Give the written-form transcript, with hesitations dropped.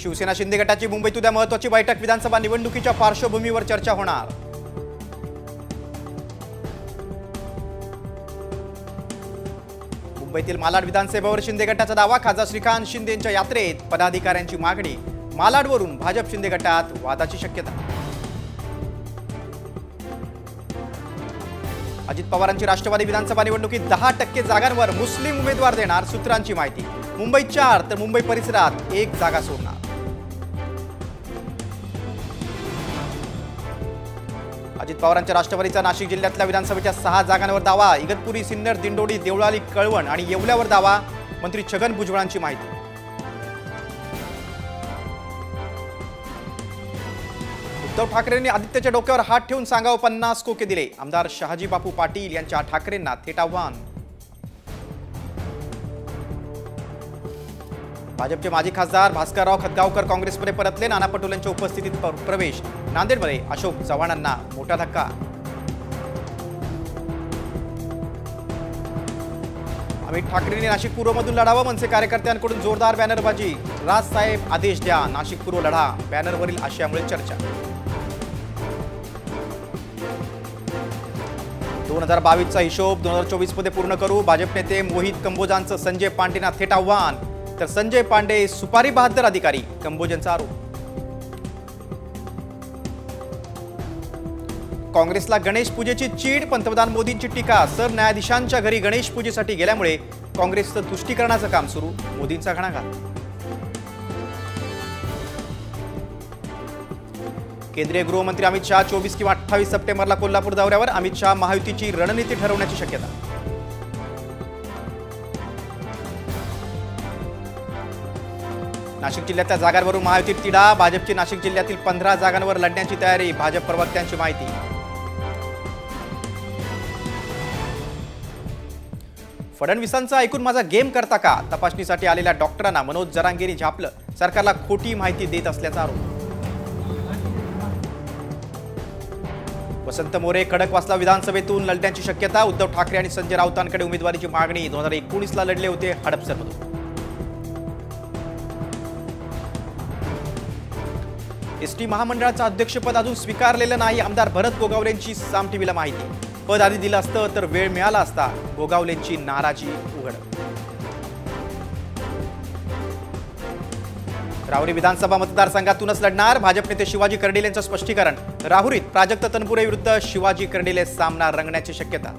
शिवसेना शिंदे गटाची मुंबईत उद्या महत्त्वाची बैठक, विधानसभा निवडणुकीच्या पार्श्वभूमीवर चर्चा होणार। मुंबईतील मालाड विधानसभेवर शिंदे गटाचा दावा, खासदार श्रीकांत शिंदे यांच्या यात्रेत पदाधिकाऱ्यांची मागणी, मालाडवरून भाजप शिंदे गटात वादाची शक्यता। अजित पवारांची राष्ट्रवादी विधानसभा निवडणुकीत 10% जागांवर मुस्लिम उमेदवार देणार, सूत्रांची माहिती। मुंबईत 4 तर मुंबई परिसरात 1 जागा सोडणार। अजित पवारांच्या राष्ट्रवादीचा नाशिक जिल्ह्यातल्या विधानसभेच्या 6 जागांवर दावा, इगतपुरी, सिन्नर, दिंडोरी, देवळाली, कळवण आणि येवल्यावर दावा, मंत्री छगन भुजबळांची माहिती। उद्धव ठाकरेंनी आदित्यच्या डोक्यावर हात ठेवून सांगावं 50 कोके दिले, आमदार शहाजी बापू पाटील यांच्या ठाकरेंना थेट आव्हान। भाजपचे माजी खासदार भास्करराव खतगावकर काँग्रेसमध्ये परतले, नाना पटोलेंच्या उपस्थितीत प्रवेश। नांदेडमध्ये अशोक चव्हाणांना मोठा धक्का। अमित ठाकरेंनी नाशिक पूर्वमधून लढावं, मनसे कार्यकर्त्यांकडून जोरदार बॅनरबाजी, राजसाहेब आदेश द्या, नाशिक पूर्व लढा, बॅनरवरील आशयामुळे चर्चा। 2022चा हिशोब 2024 मध्ये पूर्ण करू, भाजप नेते मोहित कंबोजांचं संजय पांडेंना थेट आव्हान, तर संजय पांडे सुपारी बहादर अधिकारी, कंबोजांचा आरोप। काँग्रेसला गणेश पूजेची चीड, पंतप्रधान मोदींची टीका, सरन्यायाधीशांच्या घरी गणेश पूजेसाठी गेल्यामुळे काँग्रेसचं तुष्टीकरणाचं काम सुरू, मोदींचा घणाघात। केंद्रीय गृहमंत्री अमित शहा 24 किंवा 28 सप्टेंबरला कोल्हापूर दौऱ्यावर, अमित शहा महायुतीची रणनीती ठरवण्याची शक्यता। नाशिक जिल्ह्यातल्या जागांवरून महायुतीत तिढा, भाजपची नाशिक जिल्ह्यातील 15 जागांवर लढण्याची तयारी, भाजप प्रवक्त्यांची माहिती। फडणवीसांचा ऐकून माझा गेम करता का, तपासणीसाठी आलेल्या डॉक्टरांना मनोज जरांगेंनी झापलं, सरकारला खोटी माहिती देत असल्याचा आरोप। वसंत मोरे खडकवासला विधानसभेतून लढण्याची शक्यता, उद्धव ठाकरे आणि संजय राऊतांकडे उमेदवारीची मागणी, 2019ला लढले होते हडपसरमधून। एसटी महामंडळाचं अध्यक्षपद अजून स्वीकारलेलं नाही, आमदार भरत गोगावलेंची साम टीव्हीला माहिती, पद आधी दिलं असतं तर वेळ मिळाला असता, गोगावलेंची नाराजी उघड। राहुरी विधानसभा मतदारसंघातूनच लढणार, भाजप नेते शिवाजी कर्डिलेंचं स्पष्टीकरण, राहुरीत प्राजक्त तनपुरे विरुद्ध शिवाजी कर्डिले सामना रंगण्याची शक्यता।